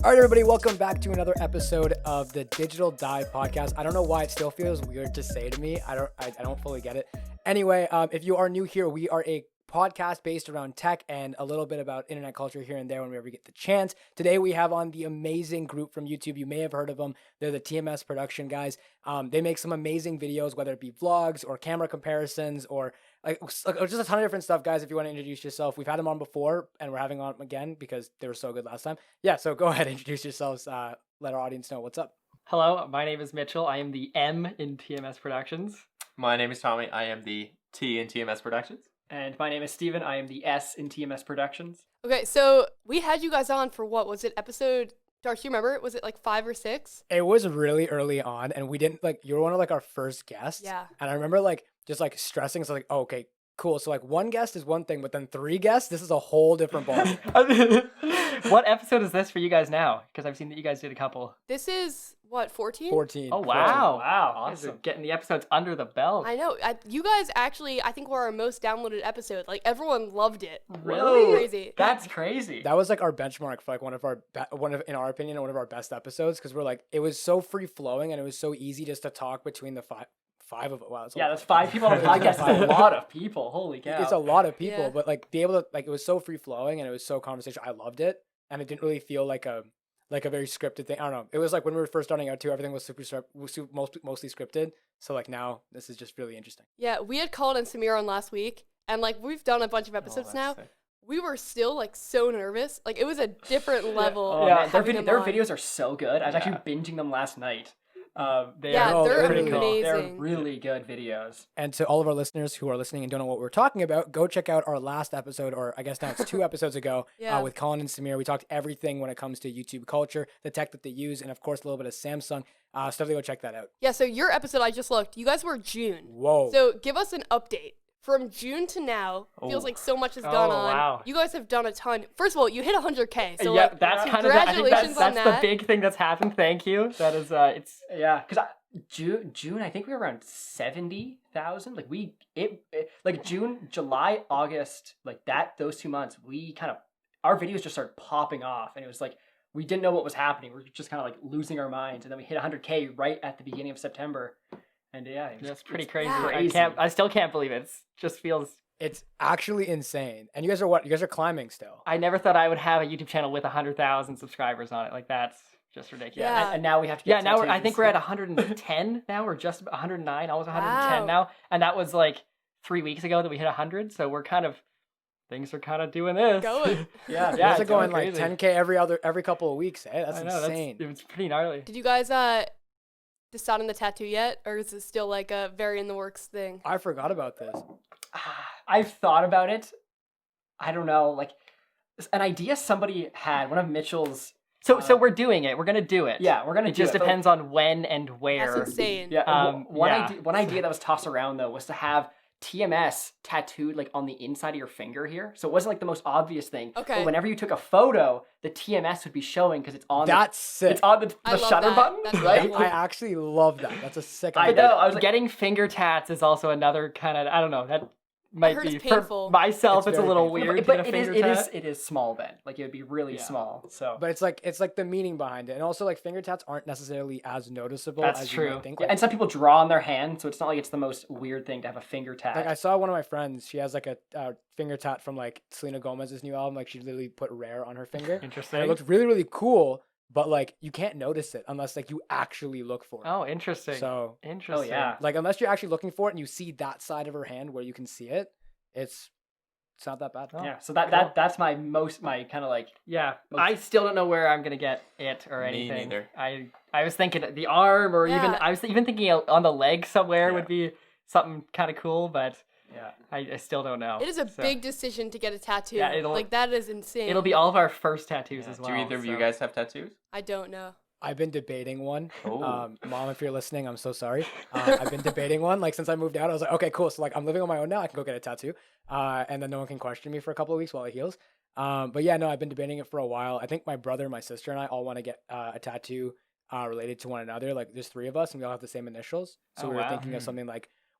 All right, everybody, welcome back to another episode of the Digital Dive podcast. I don't know why it still feels weird to say to me. I don't fully get it. Anyway, if you are new here, we are a podcast based around tech and a little bit about internet culture here and there whenever we get the chance. Today, we have on the amazing group from YouTube. You may have heard of them. They're the TMS Production guys. They make some amazing videos, whether it be vlogs or camera comparisons or just a ton of different stuff, guys. If you want to introduce yourself, we've had them on before and we're having on them again because they were so good last time. Yeah, so go ahead, introduce yourselves. Let our audience know what's up. Hello, my name is Mitchell. I am the M in TMS Productions. My name is Tommy. I am the T in TMS Productions. And my name is Steven. I am the S in TMS Productions. Okay, so we had you guys on for what? Was it episode... Dark, do you remember? Was it like 5 or 6? It was really early on and we didn't, you were one of our first guests. Yeah. And I remember just stressing. So oh, okay, cool. So one guest is one thing, but then 3 guests, this is a whole different ballgame. What episode is this for you guys now? Because I've seen that you guys did a couple. This is, what, 14? 14. Oh, wow. Wow. Awesome. Getting the episodes under the belt. I know. You guys actually, I think, were our most downloaded episode. Everyone loved it. Really? Crazy. That's crazy. That was our benchmark for in our opinion, one of our best episodes because we're it was so free flowing and it was so easy just to talk between the five of it. Wow, that's 5 people on the podcast. That's a lot of people. Holy cow. It's a lot of people, Yeah. but be able to it was so free flowing and it was so conversational. I loved it, and it didn't really feel like a very scripted thing. I don't know. It was when we were first starting out too. Everything was mostly scripted. So now this is just really interesting. Yeah, we had Colin and Samir on last week, and we've done a bunch of episodes now. sick. We were still so nervous. It was a different level. Oh, man. Their having them their on. videos are so good. I was actually binging them last night. They're they're pretty cool. They're amazing. really good videos. And to all of our listeners who are listening and don't know what we're talking about, go check out our last episode, or I guess now it's 2 episodes ago, Yeah. with Colin and Samir. We talked everything when it comes to YouTube culture, the tech that they use, and of course a little bit of Samsung. So definitely go check that out. Yeah, so your episode, I just looked. You guys were June. Whoa. So give us an update. From June to now, feels like so much has gone on. Wow. You guys have done a ton. First of all, you hit 100K. So yeah, that's kind of I think congratulations on that's that. the big thing that's happened. Thank you. That is because June I think we were around 70,000. June, July, August, those 2 months we kind of our videos just started popping off, and it was we didn't know what was happening. We were just kind of losing our minds, and then we hit 100K right at the beginning of September. And that's pretty crazy. Yeah. I still can't believe it. It just feels. It's actually insane. And you guys are what? You guys are climbing still. I never thought I would have a YouTube channel with 100,000 subscribers on it. That's just ridiculous. Yeah. And now we have to get Yeah, I think we're at 110 now. We're just 109, almost 110 Wow. now. And that was 3 weeks ago that we hit 100. So we're things are kind of doing this. Going. Yeah, You guys are it's going crazy. 10K every couple of weeks, eh? That's I know, insane. It's pretty gnarly. Did you guys decide on the tattoo yet? Or is it still a very in the works thing? I forgot about this. I've thought about it. I don't know, an idea somebody had, one of Mitchell's. So we're doing it. We're gonna do it. Yeah, we're gonna. It just depends on when and where. That's insane. Yeah. One idea that was tossed around though was to have TMS tattooed on the inside of your finger here. So it wasn't the most obvious thing. Okay. But whenever you took a photo, the TMS would be showing because it's on. That's sick. It's on the I love shutter that. button, That's right? really cool. I actually love that. That's a sick I idea. know. I was getting finger tats is also another kind of. I don't know. That might heard be it's painful. for myself. It's It's a very little painful. weird. No, to but get a finger it tat. It is small then. It would be really small. So. But it's it's the meaning behind it. And also finger tats aren't necessarily as noticeable That's as true. you might think. Yeah, and some people draw on their hand, so it's not it's the most weird thing to have a finger tat. I saw one of my friends, she has a finger tat from Selena Gomez's new album. She literally put Rare on her finger. Interesting. And it looked really, really cool, but you can't notice it unless you actually look for it. Oh, interesting. So Interesting. Oh, yeah. unless you're actually looking for it and you see that side of her hand where you can see it, it's not that bad. Yeah, so that's my kind of yeah. I still don't know where I'm gonna get it or anything. Me neither. I was thinking the arm or even Yeah. I was even thinking on the leg somewhere Yeah. would be something kind of cool, but Yeah. I still don't know. It is a So, big decision to get a tattoo. Yeah, it'll- that is insane. It'll be all of our first tattoos as well. Do either of you so- guys have tattoos? I don't know. I've been debating one. Oh. Mom, if you're listening, I'm so sorry. I've been debating one. Since I moved out, I was like, okay, cool. So I'm living on my own now. I can go get a tattoo. And then no one can question me for a couple of weeks while it heals. But yeah, no, I've been debating it for a while. I think my brother, my sister, and I all want to get a tattoo related to one another. There's 3 of us, and we all have the same initials. So Oh, we were wow. thinking of something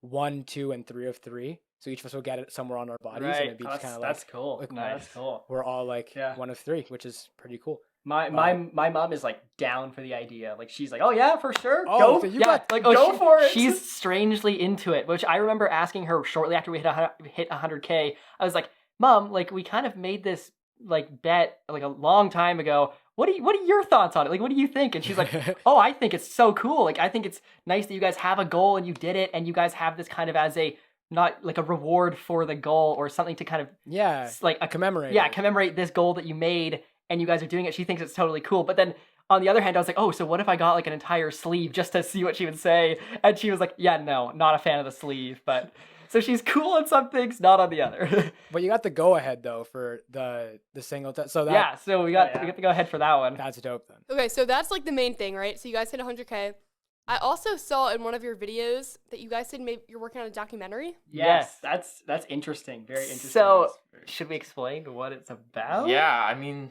1, 2, and 3 of 3. So each of us will get it somewhere on our bodies, and Right. it'd be just kind of that's cool. like, That's cool. we're all Yeah. 1 of 3, which is pretty cool. My Wow. my mom is like down for the idea. Like she's like, oh yeah, for sure. Oh, Go. so you yeah, got- like Oh, go for it. She's strangely into it, which I remember asking her shortly after we hit 100K. I was like, Mom, like we kind of made this like bet like a long time ago. What are your thoughts on it? Like, what do you think? And she's like, oh, I think it's so cool. Like, I think it's nice that you guys have a goal and you did it, and you guys have this kind of as a not like a reward for the goal or something to kind of yeah, like a commemorate. yeah, it. commemorate this goal that you made and you guys are doing it. She thinks it's totally cool. But then on the other hand, I was like, oh, so what if I got like an entire sleeve just to see what she would say? And she was like, yeah, no, not a fan of the sleeve. But so she's cool on some things, not on the other. But you got the go ahead though for the single test. So that yeah, so we got yeah. we got to go ahead for that one. that's dope then. Okay, so that's like the main thing, right? So you guys hit 100K. I also saw in one of your videos that you guys said maybe you're working on a documentary. Yes, that's interesting. Very interesting. So should we explain what it's about? Yeah, I mean,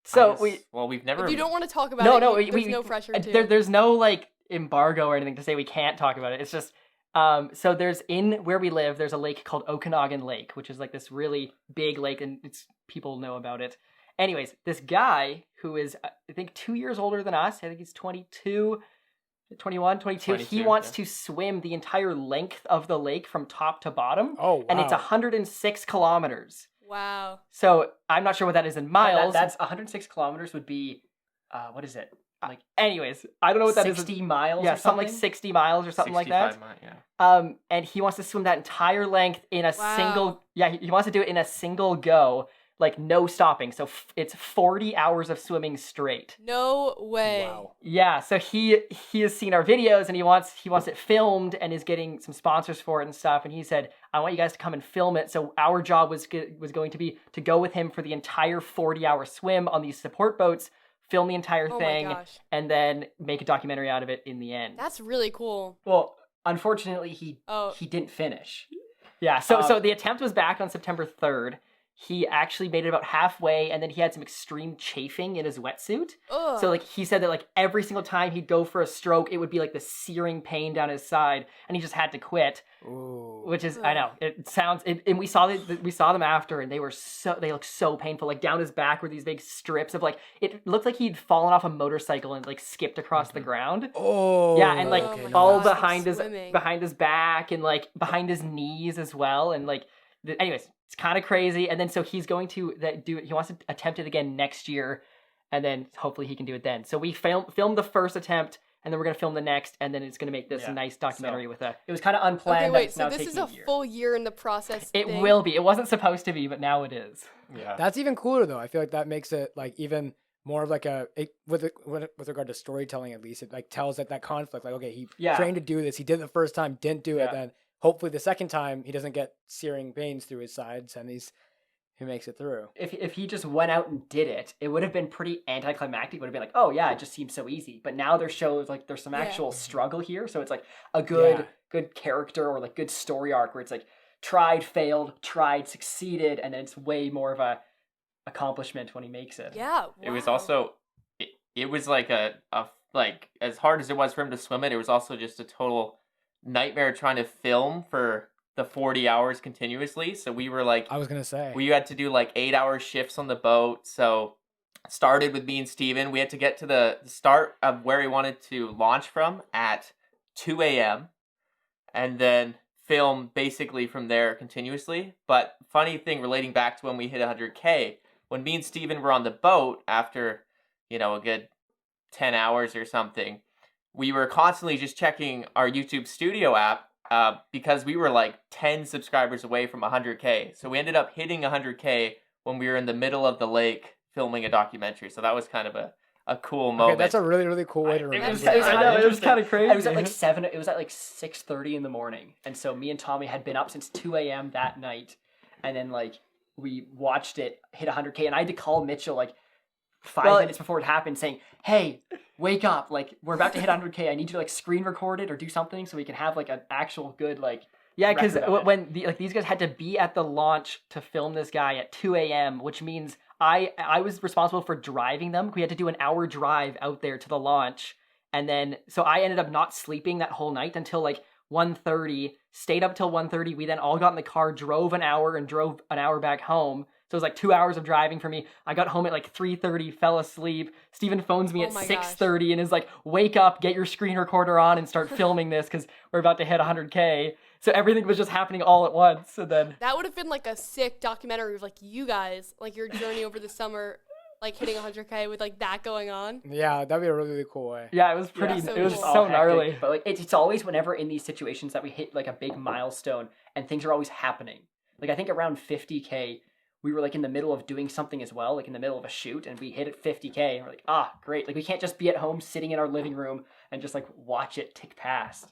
So we've never. If you don't want to talk about no, it, there's no pressure to. there's no like embargo or anything to say we can't talk about it. It's just so there's in where we live, there's a lake called Okanagan Lake, which is like this really big lake, and it's people know about it. Anyways, this guy who is I think 2 years older than us, I think he's 22, 21, 22. 22, He wants yeah. to swim the entire length of the lake from top to bottom, Oh wow. and it's 106 kilometers. Wow. So I'm not sure what that is in miles. That's 106 kilometers would be, what is it? Like Anyways, I don't know what that is. 60 miles. Yeah, or something like 60 miles or something like that. 65 yeah. And he wants to swim that entire length in a Wow. single. Yeah, he wants to do it in a single go, like no stopping. So it's 40 hours of swimming straight. No way. Wow. Yeah, so he has seen our videos and he wants it filmed and is getting some sponsors for it and stuff. And he said, I want you guys to come and film it. So our job was going to be to go with him for the entire 40-hour swim on these support boats, film the entire Oh my thing, gosh. and then make a documentary out of it in the end. That's really cool. well, unfortunately, he Oh. didn't finish. Yeah, so the attempt was back on September 3rd. He actually made it about halfway, and then he had some extreme chafing in his wetsuit. Ugh. So like he said that like every single time he'd go for a stroke, it would be like the searing pain down his side, and he just had to quit. Ooh. Which is I know it sounds and we saw them after, and they looked so painful. Like down his back were these big strips of like it looked like he'd fallen off a motorcycle and like skipped across the ground. Oh. Yeah, and like Oh my all gosh, behind his back and like behind his knees as well, and like anyways, it's kind of crazy. And then so he's going to he wants to attempt it again next year, and then hopefully he can do it then. So we filmed the first attempt, and then we're gonna film the next, and then it's gonna make this Yeah. nice documentary So- with a. It was kind of unplanned. Okay, that wait. it's So now this is taking a year. full year in the process. It thing? will be. It wasn't supposed to be, but now it is. Yeah. That's even cooler though. I feel like that makes it like even more of like with regard to storytelling at least. It like tells that conflict. Like okay, he Yeah. trained to do this. He did it the first time, didn't do it. Yeah. Then hopefully the second time he doesn't get searing pains through his sides, and he makes it through. If he just went out and did it, it would have been pretty anticlimactic. It would have been like, oh yeah, it just seems so easy. But now there shows like there's some Yeah. actual struggle here, so it's like a Yeah. good character or like good story arc where it's like tried, failed, tried, succeeded, and then it's way more of a accomplishment when he makes it. Yeah. It was wow. also it was like a like as hard as it was for him to swim it was also just a total nightmare trying to film for the 40 hours continuously. So we were like I was gonna say. we had to do like 8-hour shifts on the boat. So started with me and Steven. We had to get to the start of where he wanted to launch from at 2 a.m. and then film basically from there continuously. But funny thing relating back to when we hit 100K, when me and Steven were on the boat after, a good 10 hours or something, we were constantly just checking our YouTube Studio app because we were like 10 subscribers away from 100K. So we ended up hitting 100K when we were in the middle of the lake filming a documentary. So that was kind of a cool moment. Okay, that's a really really cool way to remember. was- that. it was I kinda know, it was interesting. kind of crazy. It was at like 7. It was at like 6:30 in the morning, and so me and Tommy had been up since 2 a.m. that night, and then like we watched it hit 100K, and I had to call Mitchell like 5 minutes before it happened, saying, "Hey, wake up! Like we're about to hit 100K. I need you to like screen record it or do something so we can have like an actual good like." Yeah, because record of it. when these guys had to be at the launch to film this guy at 2 a.m., which means I was responsible for driving them. We had to do an hour drive out there to the launch, and then so I ended up not sleeping that whole night until like 1:30. Stayed up till 1:30. We then all got in the car, drove an hour, and drove an hour back home. So it was like 2 hours of driving for me. I got home at like 3:30, fell asleep. Steven phones me Oh at my 6:30 and is like, wake up, get your screen recorder on and start filming this because we're about to hit 100K. So everything was just happening all at once. And then That would have been like a sick documentary of like you guys, like your journey over the summer, like hitting 100K with like that going on. Yeah, that'd be a really, really cool way. yeah, it was pretty, so it was cool. so all hectic, gnarly. but like it's always whenever in these situations that we hit like a big milestone and things are always happening. Like I think around 50K, we were like in the middle of doing something as well, like in the middle of a shoot, and we hit at 50K, and we're like, ah, great. Like we can't just be at home sitting in our living room and just like watch it tick past.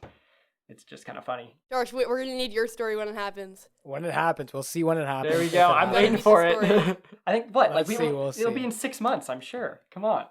It's just kind of funny. Josh, we're gonna need your story when it happens. When it happens, we'll see when it happens. There we if go. it I'm Gotta waiting beat for the it. story. I think what? Let's like see, it'll we'll be see. in 6 months, I'm sure. Come on.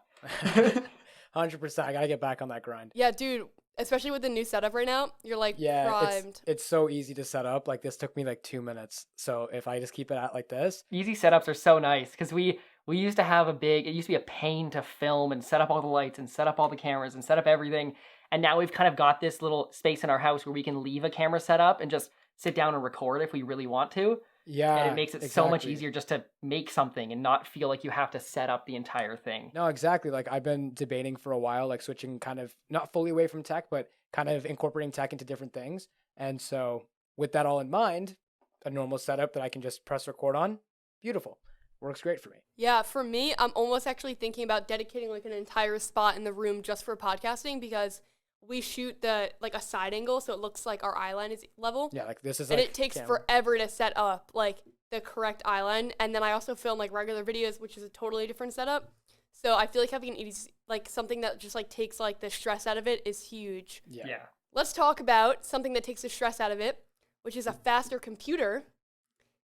100%. I gotta get back on that grind. Yeah, dude. Especially with the new setup right now, you're like Yeah, primed. it's so easy to set up. Like this took me like 2 minutes. So if I just keep it at like this, Easy setups are so nice because we used to have it used to be a pain to film and set up all the lights and set up all the cameras and set up everything. And now we've kind of got this little space in our house where we can leave a camera set up and just sit down and record if we really want to. yeah, And it makes it so much exactly. easier just to make something and not feel like you have to set up the entire thing. No, exactly. Like I've been debating for a while, like switching kind of not fully away from tech, but kind of incorporating tech into different things. And so with that all in mind, a normal setup that I can just press record on, beautiful. Works great for me. Yeah, for me, I'm almost actually thinking about dedicating like an entire spot in the room just for podcasting because we shoot the like a side angle so it looks like our eye line is level. Yeah, like this is And like it takes camera. forever to set up like the correct eye line. And then I also film like regular videos, which is a totally different setup. So I feel like having an easy, like something that just like takes like the stress out of it is huge. Yeah. Let's talk about something that takes the stress out of it, which is a faster computer.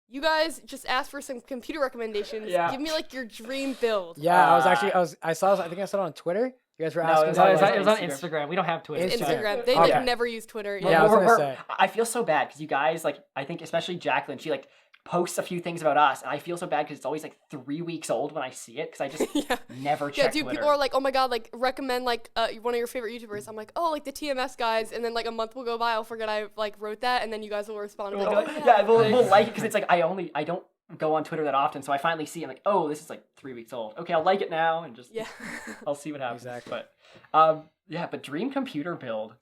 You guys just asked for some computer recommendations. Yeah. Give me like your dream build. Yeah, I saw I think I saw it on Twitter. You guys were No, asking it was No, about, it was, like- it was on Instagram. Instagram. We don't have Twitter. Instagram. They Okay. like never use Twitter. Yeah, I was gonna say. I feel so bad because you guys like I think especially Jacqueline, she like posts a few things about us, and I feel so bad because it's always like 3 weeks old when I see it because I just Yeah. never Yeah, check dude, Twitter. people are like, oh my god, like, recommend, like, one of your favorite YouTubers. I'm like, oh, like, the TMS guys, and then, like, a month will go by, I'll forget I, like, wrote that, and then you guys will respond, and be like, oh, yeah, we'll like it because it's like I don't go on Twitter that often, so I finally see it, I'm like, oh, this is like 3 weeks old. Okay, I'll like it now, and just yeah. I'll see what happens. Exactly. But yeah, but dream computer build.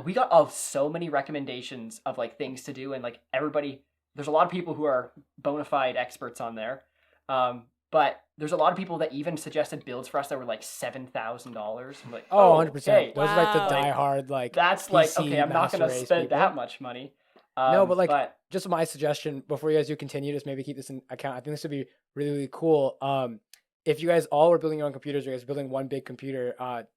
We got so many recommendations of like things to do, and like everybody, there's a lot of people who are bona fide experts on there. But there's a lot of people that even suggested builds for us that were like $7,000. I'm like, Oh, 100%. okay, Those are like the Wow. die-hard, like, that's like PC okay. I'm not gonna master race spend people. that much money. No, but like, just my suggestion before you guys do continue, just maybe keep this in account. I think this would be really, really cool. If you guys all were building your own computers, or you guys building one big computer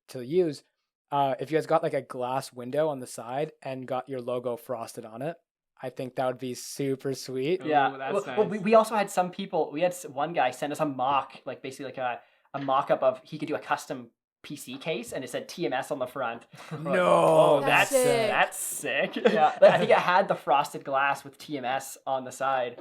to use, if you guys got like a glass window on the side and got your logo frosted on it, I think that would be super sweet. yeah, Ooh, that's well, nice. we also had some people. We had one guy send us a mock, like basically like a mock up of he could do a custom PC case, and it said TMS on the front. We're like, No, oh, That's sick. that's sick. Yeah, like, I think it had the frosted glass with TMS on the side,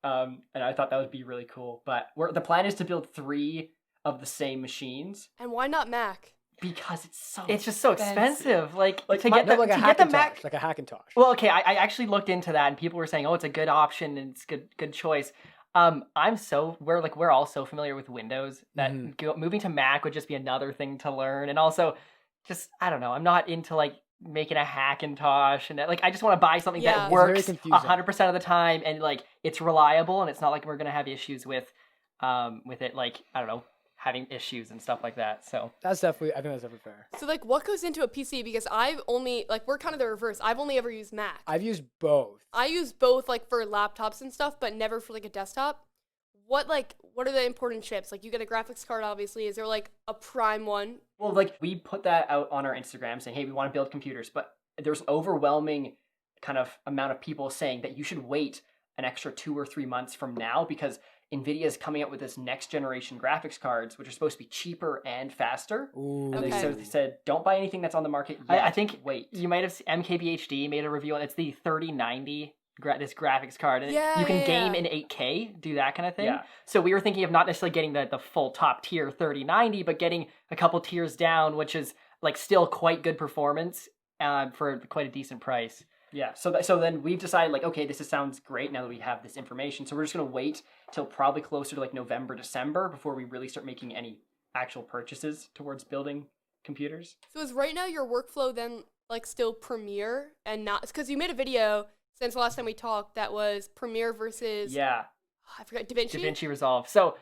and I thought that would be really cool. But the plan is to build 3 of the same machines And why not Mac? because it's It's just so expensive. Like to my- get No, the, like a to get the Hackintosh, Mac. like a Hackintosh. Well, okay, I actually looked into that, and people were saying, "Oh, it's a good option and it's good choice." We're all so familiar with Windows that moving to Mac would just be another thing to learn, and also, just I don't know, I'm not into like making a Hackintosh, and like I just want to buy something Yeah. that It's very works confusing. 100% of the time, and like it's reliable, and it's not like we're gonna have issues with it, like I don't know, having issues and stuff like that. So I think that's definitely fair. So, like, what goes into a PC? Because I've only, like, we're kind of the reverse. I've only ever used Mac. I've used both. I use both, like, for laptops and stuff, but never for, like, a desktop. What are the important chips? Like, you get a graphics card, obviously. Is there, like, a prime one? Well, like we put that out on our Instagram saying, hey, we want to build computers, but there's overwhelming kind of amount of people saying that you should wait an extra 2 or 3 months from now because NVIDIA is coming out with this next generation graphics cards, which are supposed to be cheaper and faster. Ooh. And Okay. they said, don't buy anything that's on the market yet. I think wait. you might have MKBHD made a review on it's the 3090 this graphics card, and Yeah, you can yeah, game yeah. in 8K, do that kind of thing. Yeah. So we were thinking of not necessarily getting the full top tier 3090, but getting a couple tiers down, which is like still quite good performance for quite a decent price. Yeah. So then we've decided like, okay, sounds great now that we have this information. So we're just gonna wait till probably closer to like November, December before we really start making any actual purchases towards building computers. So is right now your workflow then like still Premiere and not because you made a video since the last time we talked that was Premiere versus Yeah. I forgot DaVinci. DaVinci Resolve. So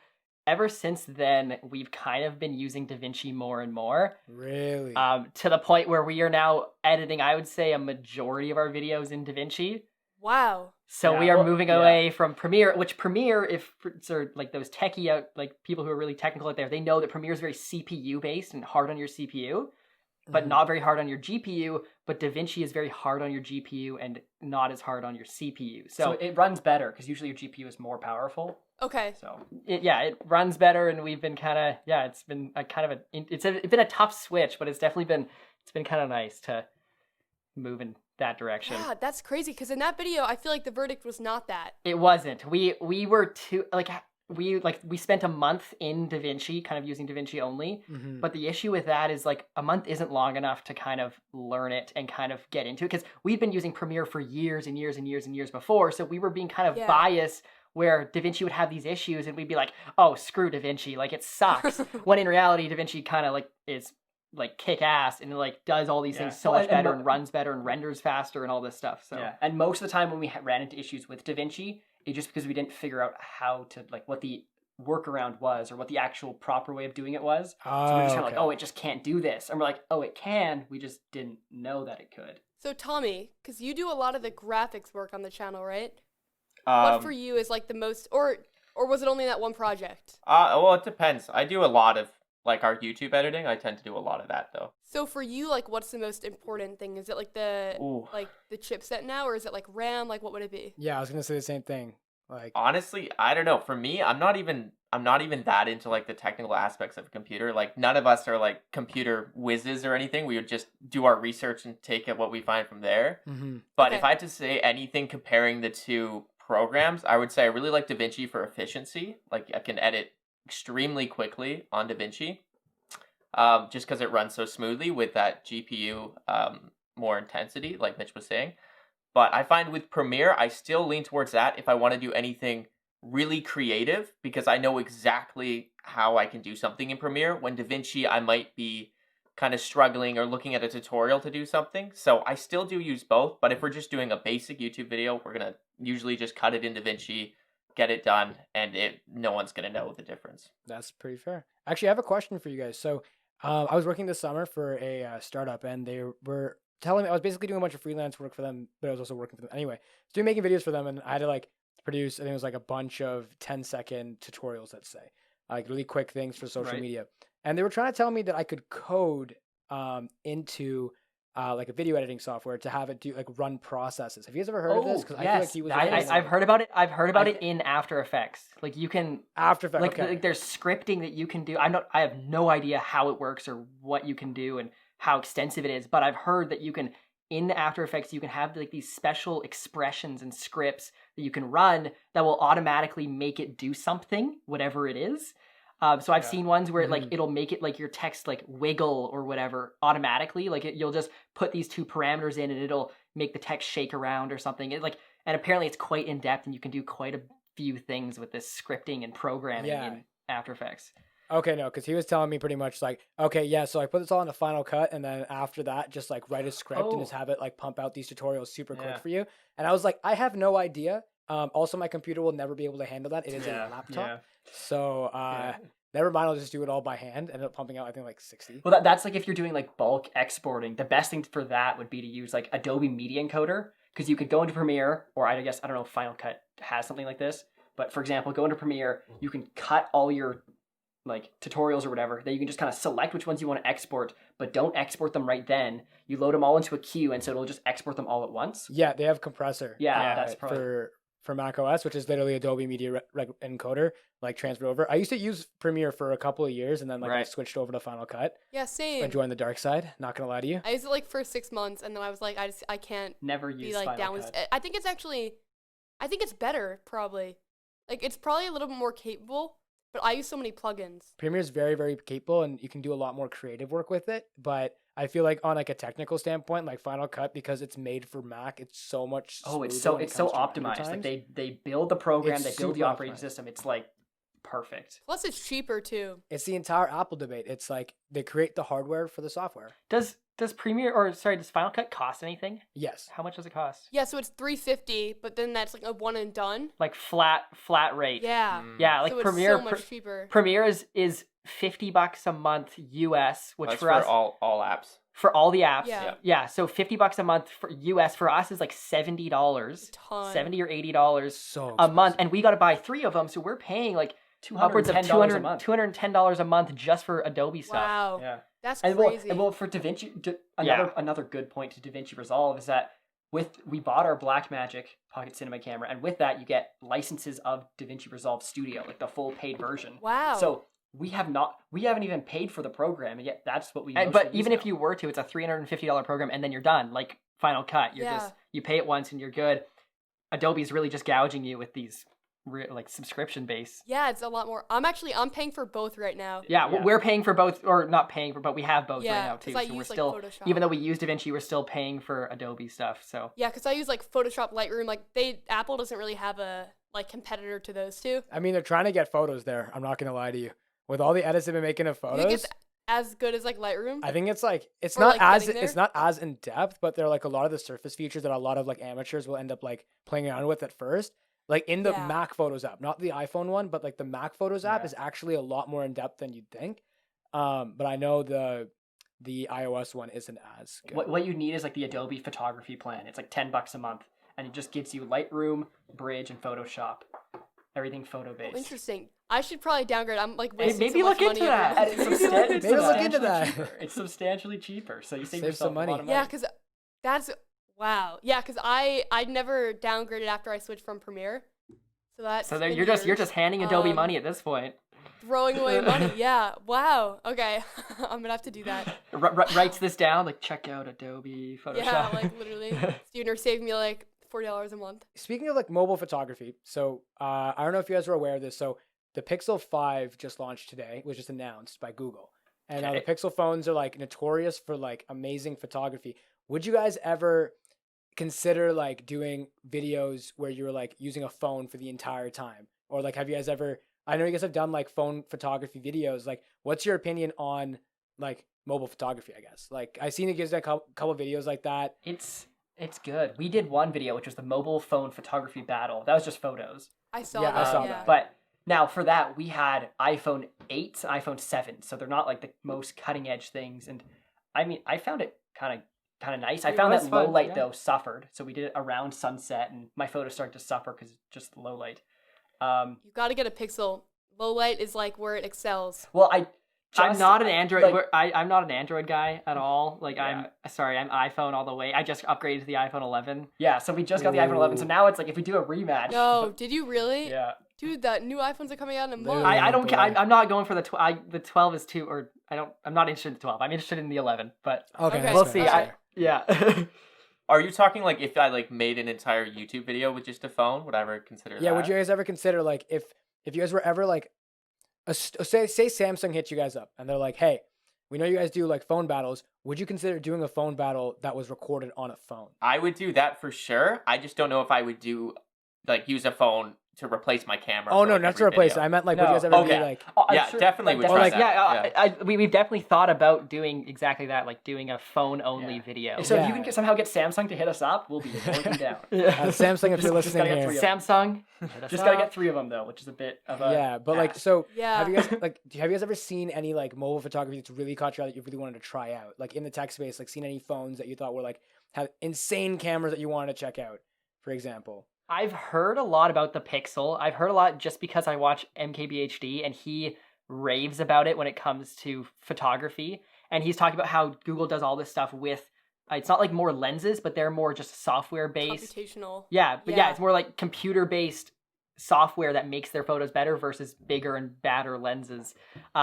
ever since then, we've kind of been using DaVinci more and more. Really? To the point where we are now editing, I would say, a majority of our videos in DaVinci. Wow. So Yeah, we are well, moving yeah. away from Premiere, which Premiere, if for like those techie out, like people who are really technical out there, they know that Premiere is very CPU based and hard on your CPU, but Mhm. not very hard on your GPU. But DaVinci is very hard on your GPU and not as hard on your CPU. So it runs better because usually your GPU is more powerful. Okay. So it runs better, and we've been kind of it's been a kind of it's been a tough switch, but it's definitely been kind of nice to move in that direction. Yeah, that's crazy because in that video, I feel like the verdict was not that. It wasn't. We were too we spent a month in DaVinci, kind of using DaVinci only. Mhm. But the issue with that is like a month isn't long enough to kind of learn it and kind of get into it because we've been using Premiere for years and years and years and years before, so we were being kind of Yeah. biased where DaVinci would have these issues and we'd be like, oh, screw DaVinci, like it sucks. When in reality, DaVinci kind of like is like kick ass and like does all these Yeah. things so Well, much and better mo- and runs better and renders faster and all this stuff. So yeah, and most of the time when we ran into issues with DaVinci, it's just because we didn't figure out how to like what the workaround was or what the actual proper way of doing it was. So we're just kind of like, oh, it just can't do this, and we're like, oh, it can. We just didn't know that it could. So Tommy, because you do a lot of the graphics work on the channel, right? What for you is like the most, or was it only that one project? Well, it depends. I do a lot of like our YouTube editing. I tend to do a lot of that though. So for you, like, what's the most important thing? Is it like the Ooh. like the chipset now, or is it like RAM? Like, what would it be? Yeah, I was gonna say the same thing. Like, Honestly, I don't know. For me, I'm not even that into like the technical aspects of a computer. Like none of us are like computer whizzes or anything. We would just do our research and take it what we find from there. mhm. But Okay. if I had to say anything comparing the two programs, I would say I really like DaVinci for efficiency. Like I can edit extremely quickly on DaVinci, just because it runs so smoothly with that GPU more intensity, like Mitch was saying. But I find with Premiere, I still lean towards that if I want to do anything really creative, because I know exactly how I can do something in Premiere. When DaVinci, I might be kind of struggling or looking at a tutorial to do something. So I still do use both, but if we're just doing a basic YouTube video, we're going to usually just cut it in DaVinci, get it done, and no one's going to know the difference. That's pretty fair. Actually, I have a question for you guys. So, I was working this summer for a startup, and they were telling me I was basically doing a bunch of freelance work for them, but I was also working for them anyway. So, making videos for them, and I had to like produce. I think it was like a bunch of 10-second tutorials, let's say, like really quick things for social Right. media. And they were trying to tell me that I could code into like a video editing software to have it do like run processes. Have you guys ever heard of this? Oh, I feel like yes. he was. I- referring to I've it. heard about it. I've heard about I it in After Effects. Like you can After Effects. like, Okay. like there's scripting that you can do. I have no idea how it works or what you can do and how extensive it is, but I've heard that you can in After Effects you can have like these special expressions and scripts that you can run that will automatically make it do something, whatever it is. So I've Yeah. seen ones where like Mhm. it'll make it like your text like wiggle or whatever automatically. Like you'll just put these two parameters in and it'll make the text shake around or something. And apparently it's quite in depth and you can do quite a few things with this scripting and programming Yeah. in After Effects. Okay, no, because he was telling me pretty much like, okay, yeah, so I put this all in the Final Cut, and then after that, just like write a script and just Oh. have it like pump out these tutorials super Yeah. quick for you. And I was like, I have no idea. Also, my computer will never be able to handle that. It is Yeah, a laptop, yeah. so Yeah. never mind. I'll just do it all by hand. Ended up pumping out, I think, like 60. Well, that's like if you're doing like bulk exporting, the best thing for that would be to use like Adobe Media Encoder, because you could go into Premiere, or I guess, I don't know if Final Cut has something like this, but for example, go into Premiere, you can cut all your like tutorials or whatever, then you can just kind of select which ones you want to export, but don't export them right then. You load them all into a queue, and so it'll just export them all at once. Yeah, they have compressor. Yeah, that's probably- for Mac OS, which is literally Adobe Media Encoder, like transferred over. I used to use Premiere for a couple of years, and then like I Right. switched over to Final Cut. Yeah, same. I joined the dark side. Not gonna lie to you. I used it like for 6 months, and then I was like, I can't Never be use like Final down with. Cut. I think it's better probably. Like it's probably a little bit more capable, But I use so many plugins. Premiere is very, very capable, and you can do a lot more creative work with it. But I feel like on like a technical standpoint, like Final Cut, because it's made for Mac, it's so much. Oh, it's smoother so when it it's so comes to render optimized. Like times. they build the program, It's they build the super operating optimized. system. It's like perfect. Plus, it's cheaper too. It's the entire Apple debate. It's like they create the hardware for the software. Does Final Cut cost anything? Yes. How much does it cost? Yeah, so it's $350, but then that's like a one and done. Like flat rate. Yeah. Yeah, like so it's Premiere so much cheaper. Premiere is $50 a month US, which That's for us all apps. for all the apps. Yeah. Yeah, so $50 a month for US for us is like $70. Ton. $70 or $80 So a month, expensive. and we got to buy 3 of them, so we're paying like upwards of $210 a month. $210 a month just for Adobe stuff. Wow. Yeah. That's And crazy. well, for DaVinci, Yeah. another good point to DaVinci Resolve is that we bought our Blackmagic Pocket Cinema camera, and with that you get licenses of DaVinci Resolve Studio, like the full paid version. Wow. So we haven't even paid for the program, and yet that's what we. And, mostly but use even if now. you were to, it's a $350 program, and then you're done. Like Final Cut, you pay it once and you're good. Adobe's really just gouging you with these like subscription base. Yeah, it's a lot more. I'm paying for both right now. Yeah, Yeah. we're paying for both, or not paying for, but we have both Yeah, right now too. 'cause I So we're use, like, still, Photoshop. even though we use DaVinci, we're still paying for Adobe stuff. So Yeah, because I use like Photoshop, Lightroom. Like Apple doesn't really have a like competitor to those two. I mean, they're trying to get photos there. I'm not gonna lie to you. With all the edits they've been making of You think photos, it's as good as like Lightroom? I think it's like it's Or, not like, as getting it's there? not as in depth, but they're like a lot of the surface features that a lot of like amateurs will end up like playing around with at first. Like in the Yeah. Mac Photos app, not the iPhone one, but like the Mac Photos app Yeah. is actually a lot more in depth than you'd think. But I know the iOS one isn't as good. what you need is like the Adobe photography plan. It's like $10 a month, and it just gives you Lightroom, Bridge, and Photoshop. Everything photo based. Oh, interesting. I should probably downgrade. I'm like wasting maybe so much look into money every that. month. Maybe look into that. It's substantially cheaper, so you save Save yourself some money. a lot of money. Yeah, because that's wow. Yeah, because I never downgraded after I switched from Premiere. So that's so been you're just years. handing Adobe money at this point. Throwing away money. Yeah. Wow. Okay. I'm gonna have to do that. Writes this down, like check out Adobe Photoshop. Yeah, like literally. Student are saving me like $40 a month. Speaking of like mobile photography, so I don't know if you guys are aware of this. So the Pixel 5 just launched today, was just announced by Google. And now the Pixel phones are like notorious for like amazing photography. Would you guys ever consider like doing videos where you're like using a phone for the entire time? Or like have you guys ever, I know you guys have done like phone photography videos. Like what's your opinion on like mobile photography, I guess? Like I seen you guys done a couple videos like that. It's good. We did one video, which was the mobile phone photography battle. That was just photos. I saw Yeah, I that. saw yeah. that. But now for that, we had iPhone 8 and iPhone 7, so they're not like the most cutting edge things. And I mean, I found it kind of nice. I It found was that low fun, light yeah. though suffered, so we did it around sunset, and my photos started to suffer because it's just low light. You got to get a Pixel. Low light is like where it excels. Well, I'm not an Android. like- I'm not an Android guy at all. Like Yeah. I'm iPhone all the way. I just upgraded to the iPhone 11. Yeah, so we just got the iPhone 11, so Ooh. now it's like if we do a rematch. No, did you really? Yeah. Dude, that new iPhones are coming out in a They month. are. I don't care. boy. I'm not going for the 12. The 12 is too, or I'm not interested in the 12. I'm interested in the 11. But Okay, Okay. that's we'll fair, see. that's Alright. fair. Yeah. Are you talking like if I like made an entire YouTube video with just a phone? Would I ever consider Yeah, that? would you guys ever consider like if you guys were ever like say Samsung hits you guys up and they're like, "Hey, we know you guys do like phone battles. Would you consider doing a phone battle that was recorded on a phone?" I would do that for sure. I just don't know if I would do like use a phone to replace my camera. Oh for, no, like, not every to replace video. it. I meant like would No. you guys ever Okay. be like Oh, I'm Yeah, definitely would Or try like- that. we've definitely thought about doing exactly that, like doing a phone only Yeah. video. So if you Yeah. can somehow get Samsung to hit us up, we'll be working down. Samsung if you're Just listening gotta get here? three of Samsung. Just gotta get 3 of them though, which is a bit of a Yeah, but like ask. so Yeah. have you guys like have you guys ever seen any like mobile photography that's really caught your eye that you really wanted to try out? Like in the tech space, like seen any phones that you thought were like had insane cameras that you wanted to check out, for example? I've heard a lot about the Pixel. I've heard a lot just because I watch MKBHD and he raves about it when it comes to photography. And he's talking about how Google does all this stuff with, it's not like more lenses, but they're more just software based. Computational. Yeah, but yeah, Yeah. it's more like computer based software that makes their photos better versus bigger and badder lenses.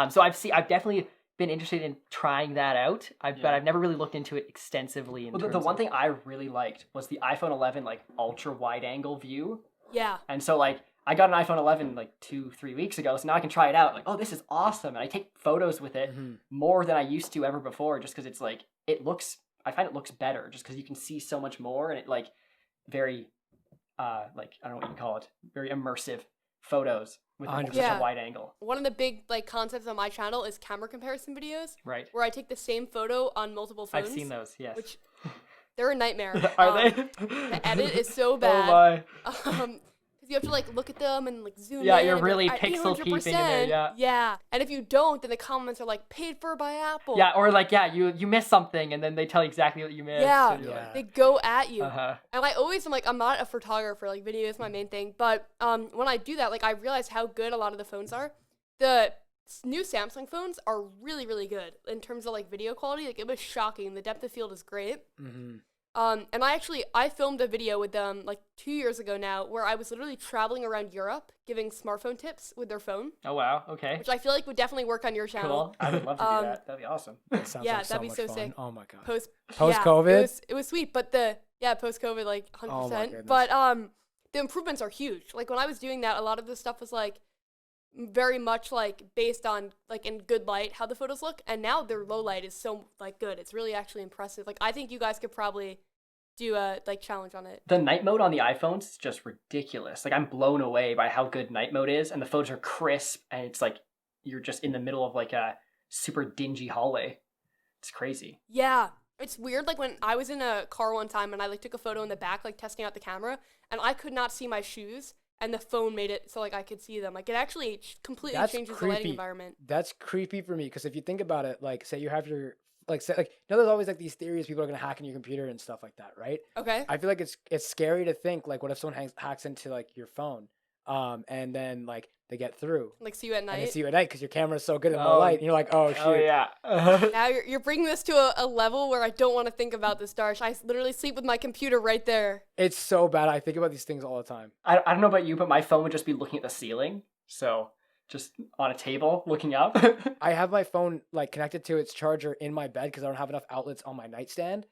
So I've definitely been interested in trying that out. But Yeah. I've never really looked into it extensively. Well, the one thing I really liked was the iPhone 11 like ultra wide angle view. Yeah. And so like I got an iPhone 11 like 2-3 weeks ago, so now I can try it out. Like, oh, this is awesome, and I take photos with it more than I used to ever before, just because it's like I find it looks better, just because you can see so much more, and it like very like I don't know what you call it, very immersive photos with such a wide angle. One of the big like concepts on my channel is camera comparison videos, right? Where I take the same photo on multiple phones. I've seen those, yes. Which they're a nightmare. Are they? The edit is so bad. Oh my. Because you have to like look at them and like zoom in. Yeah, you're really at pixel 800%. peeping in there. Yeah. Yeah, and if you don't, then the comments are like paid for by Apple. Yeah, or like you missed something, and then they tell you exactly what you missed. Yeah, Like, they go at you. Uh-huh. And I always am like, I'm not a photographer. Like video is my main thing, but when I do that, like I realize how good a lot of the phones are. The new Samsung phones are really, really good in terms of like video quality. Like it was shocking. The depth of field is great. And I filmed a video with them like 2 years ago now, where I was literally traveling around Europe giving smartphone tips with their phone. Oh wow, okay. Which I feel like would definitely work on your channel. Cool. I would love to do that. That'd be awesome. That sounds like that'd be much so fun. sick. Oh my god. Post COVID? it was sweet, but post COVID like 100%. Oh my goodness. But the improvements are huge. Like when I was doing that, a lot of the stuff was like very much like based on like in good light how the photos look, and now their low light is so like good. It's really actually impressive. Like I think you guys could probably do a like challenge on it. The night mode on the iPhones is just ridiculous. Like I'm blown away by how good night mode is, and the photos are crisp, and it's like you're just in the middle of like a super dingy hallway. It's crazy. Yeah. It's weird, like when I was in a car one time and I like took a photo in the back, like testing out the camera, and I could not see my shoes, and the phone made it so like I could see them. Like it actually completely changes the lighting environment. That's creepy for me, because if you think about it, like say you have your there's always like these theories people are gonna hack in your computer and stuff like that, right? Okay. I feel like it's scary to think like, what if someone hacks into like your phone, and then like they get through, like see you at night. And they see you at night because your camera's so good in the light, and you're like, oh shoot. Oh yeah. Now you're bringing this to a level where I don't want to think about this, Darsh. I literally sleep with my computer right there. It's so bad. I think about these things all the time. I don't know about you, but my phone would just be looking at the ceiling. So just on a table looking up. I have my phone like connected to its charger in my bed because I don't have enough outlets on my nightstand.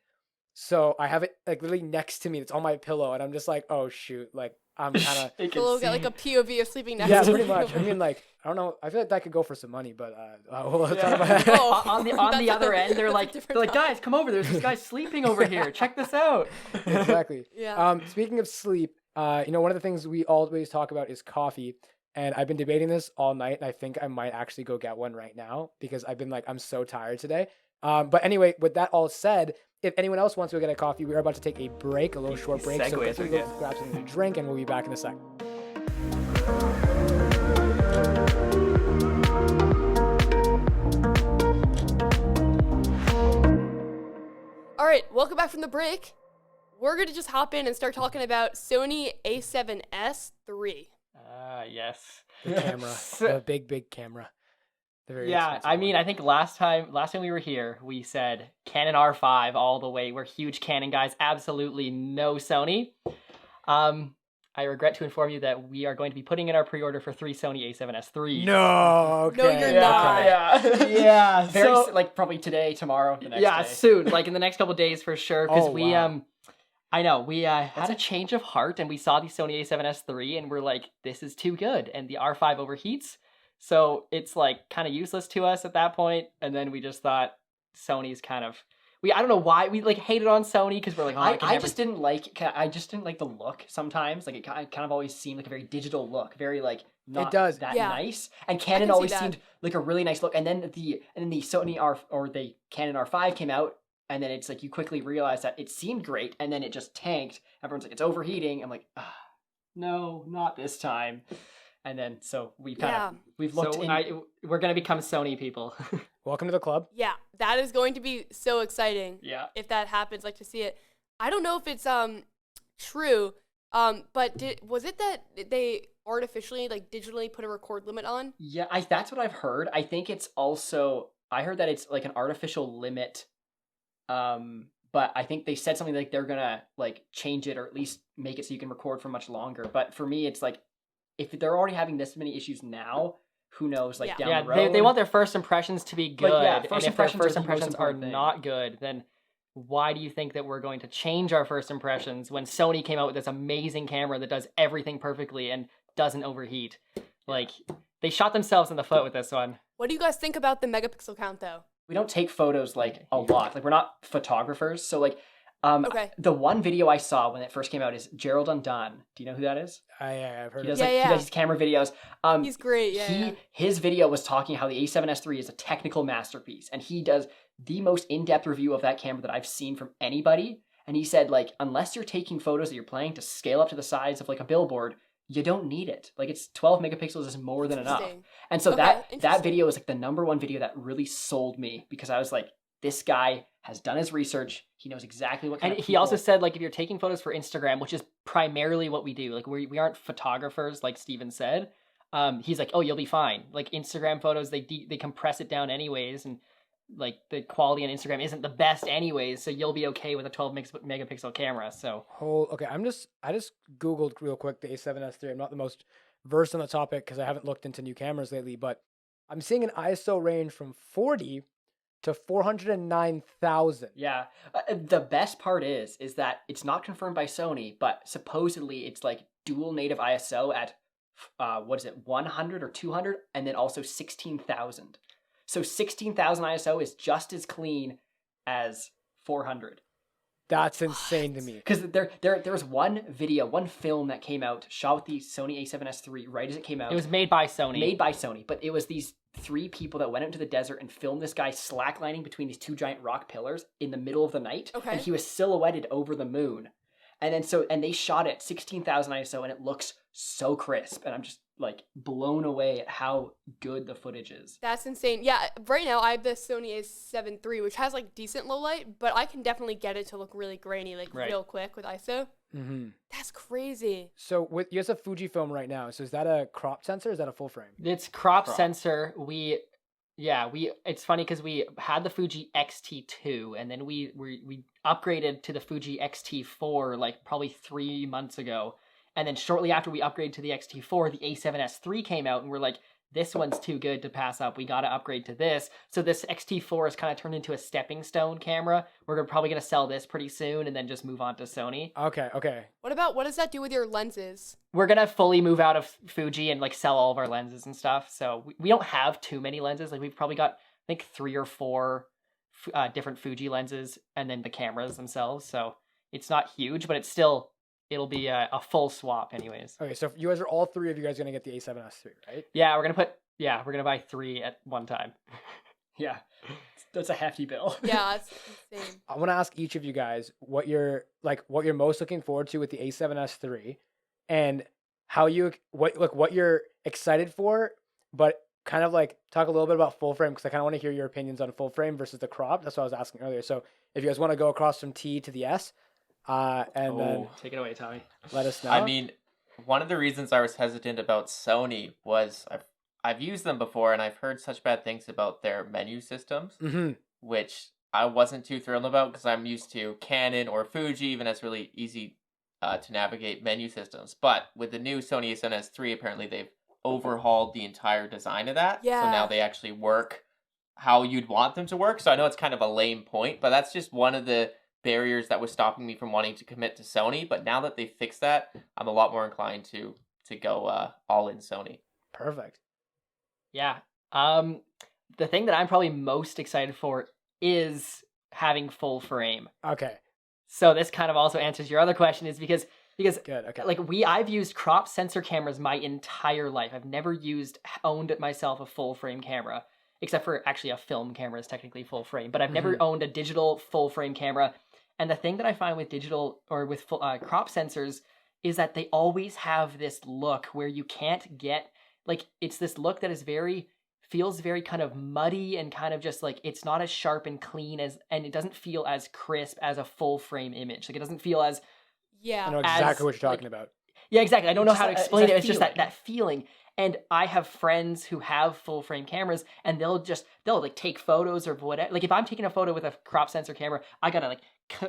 So I have it like literally next to me. It's on my pillow, and I'm just like, oh shoot, like I'm kind of. So we'll get like a POV of sleeping next yeah, to pretty you. much. I mean, like I don't know. I feel like that could go for some money, but we'll talk about that. Oh, on the other end, they're like guys, come over. There's this guy sleeping over here. Check this out. Exactly. Yeah. Speaking of sleep, one of the things we always talk about is coffee. And I've been debating this all night, and I think I might actually go get one right now because I've been like, I'm so tired today. But anyway, with that all said, if anyone else wants to go get a coffee, we are about to take a break, a little short break. So Segues, go grab something to drink, and we'll be back in a sec. All right, welcome back from the break. We're going to just hop in and start talking about Sony A7S III. Yes. The camera, the big camera. The very expensive I mean, one. I think last time we were here, we said Canon R5 all the way. We're huge Canon guys. Absolutely no Sony. I regret to inform you that we are going to be putting in our pre-order for 3 Sony A7S III. No, okay. No, you're not. Yeah. Very So, like probably today, tomorrow, the next day. soon, like in the next couple days for sure. Because Oh, wow. I know we had a change of heart and we saw the Sony A7S III and we're like, this is too good, and the R5 overheats, so it's like kind of useless to us at that point. And then we just thought Sony's kind of I don't know why we like hated on Sony because we're like, oh, I just didn't like the look sometimes. Like it kind of always seemed like a very digital look, very like not It does. that Yeah. nice. And can Canon see always that. seemed like a really nice look. And then the Sony the Canon R5 came out, and then it's like you quickly realize that it seemed great, and then it just tanked. Everyone's like, it's overheating. I'm like, no, not this time. And then so we've looked in. we're gonna become Sony people. Welcome to the club. Yeah, that is going to be so exciting. Yeah. If that happens, like to see it. I don't know if it's true. But was it that they artificially like digitally put a record limit on? Yeah, that's what I've heard. I think it's also I heard that it's like an artificial limit. But I think they said something like they're gonna like change it or at least make it so you can record for much longer. But for me, it's like if they're already having this many issues now, who knows? Like down the road, they want their first impressions to be good. Like, And if their first are the most impressions are important thing. not good, then why do you think that we're going to change our first impressions when Sony came out with this amazing camera that does everything perfectly, and doesn't overheat. Like, they shot themselves in the foot with this one. What do you guys think about the megapixel count though? We don't take photos like a lot. Like we're not photographers. So like Okay. the one video I saw when it first came out is Gerald Undone. Do you know who that is? I've heard He of does it. like Yeah, he yeah. does these camera videos. He's great. Yeah. His video was talking how the A7S III is a technical masterpiece, and he does the most in-depth review of that camera that I've seen from anybody. And he said, like, unless you're taking photos that you're planning to scale up to the size of like a billboard, you don't need it. Like, it's 12 megapixels is more than enough. Interesting. And so Okay, that interesting. video was like the number one video that really sold me, because I was like, this guy has done his research. He knows exactly what kind And of he also people- said, like, if you're taking photos for Instagram, which is primarily what we do, like, we aren't photographers, like Steven said. He's like, oh, you'll be fine. Like, Instagram photos, they compress it down anyways, and like the quality on Instagram isn't the best anyways, so you'll be okay with a 12 megapixel camera. So Okay, I just Googled real quick the A7S III. I'm not the most versed on the topic because I haven't looked into new cameras lately, but I'm seeing an ISO range from 40 to 409,000. Yeah. The best part is that it's not confirmed by Sony, but supposedly it's like dual native ISO at 100 or 200, and then also 16,000. So 16,000 ISO is just as clean as 400. That's insane to me. Because there was one film that came out shot with the Sony A7S III right as it came out. it was made by Sony. But it was these 3 people that went out into the desert and filmed this guy slacklining between these 2 giant rock pillars in the middle of the night. Okay. And he was silhouetted over the moon. And then they shot it 16,000 ISO, and it looks so crisp. And I'm just like blown away at how good the footage is. That's insane. Yeah, right now I have the Sony A7 III, which has like decent low light, but I can definitely get it to look really grainy, like Right. real quick with ISO. Mm-hmm. That's crazy. So you have a Fujifilm right now. So is that a crop sensor? Or is that a full frame? It's crop sensor. It's funny because we had the Fuji X-T2, and then we upgraded to the Fuji X-T4 like probably 3 months ago. And then shortly after we upgraded to the X-T4, the A7S III came out, and we're like, this one's too good to pass up. We got to upgrade to this. So this X-T4 has kind of turned into a stepping stone camera. We're probably going to sell this pretty soon and then just move on to Sony. Okay. What does that do with your lenses? We're going to fully move out of Fuji and like sell all of our lenses and stuff. So we don't have too many lenses. Like we've probably got, I think, 3 or 4 different Fuji lenses, and then the cameras themselves. So it's not huge, but it'll be a full swap anyways. Okay, so you guys are all 3 of you guys going to get the A7S III, right? Yeah, we're going to buy 3 at one time. Yeah. That's a hefty bill. Yeah, that's insane. I want to ask each of you guys what you're most looking forward to with the A7S III, and what you're excited for, but kind of like talk a little bit about full frame, because I kind of want to hear your opinions on full frame versus the crop. That's what I was asking earlier. So if you guys want to go across from T to the S, and then Take it away, Tommy. let us know. I mean, one of the reasons I was hesitant about Sony was I've used them before, and I've heard such bad things about their menu systems, Mhm. which I wasn't too thrilled about because I'm used to Canon or Fuji, even as really easy to navigate menu systems. But with the new Sony A7S III, apparently they've overhauled the entire design of that. Yeah. So now they actually work how you'd want them to work. So I know it's kind of a lame point, but that's just one of the barriers that was stopping me from wanting to commit to Sony. But now that they fixed that, I'm a lot more inclined to go all in Sony. Perfect. Yeah. The thing that I'm probably most excited for is having full frame. Okay. So this kind of also answers your other question, is because Good. Okay. like I've used crop sensor cameras my entire life. I've never owned myself a full frame camera, except for actually a film camera is technically full frame, but I've never owned a digital full frame camera. And the thing that I find with digital or with crop sensors is that they always have this look where you can't get, like, it's this look that is feels very kind of muddy and kind of just like, it's not as sharp and clean and it doesn't feel as crisp as a full frame image. Like, it doesn't feel as, Yeah. I know exactly as, what you're talking like, about. yeah, exactly. I don't know how to It's explain that it. It's just feeling. that feeling. And I have friends who have full frame cameras, and they'll like take photos or whatever. Like, if I'm taking a photo with a crop sensor camera, I gotta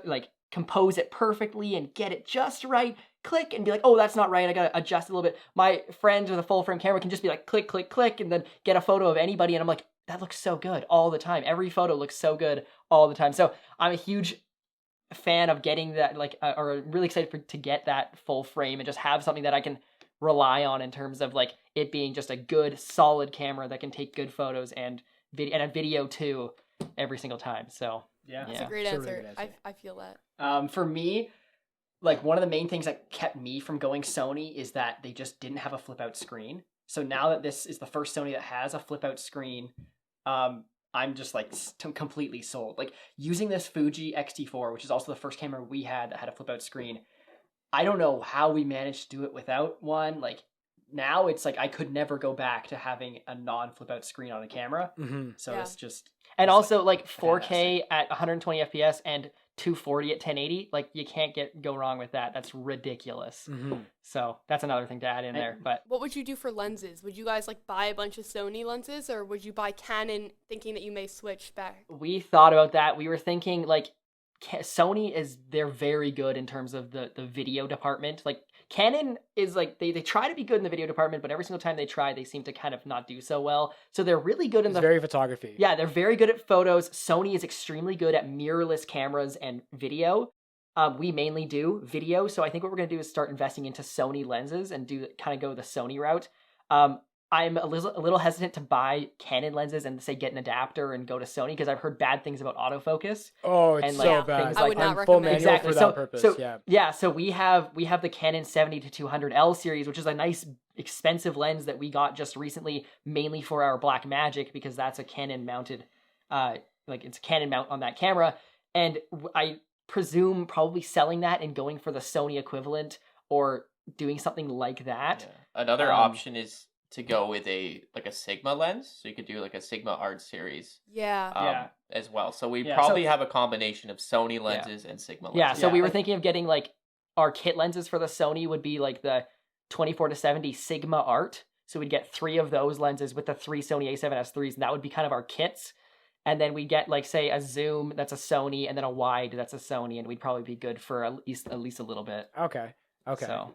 like compose it perfectly and get it just right. Click and be like, oh, that's not right. I gotta adjust a little bit. My friends with a full frame camera can just be like, click, click, click, and then get a photo of anybody, and I'm like, that looks so good all the time. Every photo looks so good all the time. So I'm a huge fan of getting that, or really excited to get that full frame and just have something that I can rely on in terms of like it being just a good solid camera that can take good photos and a video too every single time. So Yeah. That's a great It's a really answer. good answer. I feel that. For me, like one of the main things that kept me from going Sony is that they just didn't have a flip out screen. So now that this is the first Sony that has a flip out screen, I'm just like completely sold. Like using this Fuji X-T4, which is also the first camera we had that had a flip out screen. I don't know how we managed to do it without one. Like now it's like I could never go back to having a non flip out screen on a camera. Mm-hmm. So Yeah. it's just and it's also like fantastic. 4K at 120 FPS and 240 at 1080, like you can't go wrong with that. That's ridiculous. Mm-hmm. So that's another thing to add in there. But What would you do for lenses? Would you guys like buy a bunch of Sony lenses, or would you buy Canon thinking that you may switch back? we thought about that. We were thinking like Sony they're very good in terms of the video department. Like Canon is like they try to be good in the video department, but every single time they try, they seem to kind of not do so well. So they're really good in It's very photography. Yeah, they're very good at photos. Sony is extremely good at mirrorless cameras and video. We mainly do video, so I think what we're gonna do is start investing into Sony lenses and go the Sony route. I'm a little hesitant to buy Canon lenses and say get an adapter and go to Sony because I've heard bad things about autofocus. Oh, it's And, so like, bad. things I would not I'm full recommend. manual Exactly. for that purpose. Yeah. So we have the Canon 70 to 200L series, which is a nice expensive lens that we got just recently, mainly for our Black Magic because that's a Canon mounted, it's a Canon mount on that camera, and I presume probably selling that and going for the Sony equivalent or doing something like that. Yeah. Another Um, option is to go with a Sigma lens, so you could do like a Sigma art series Yeah. as well. So we Yeah, probably have a combination of Sony lenses and Sigma lenses. Yeah, so Yeah, we were like- thinking of getting like our kit lenses for the Sony would be like the 24 to 70 Sigma Art. So we'd get 3 of those lenses with the 3 Sony A7S IIIs, and that would be kind of our kits. And then we'd get like say a zoom that's a Sony, and then a wide that's a Sony, and we'd probably be good for at least a little bit. Okay. Okay. So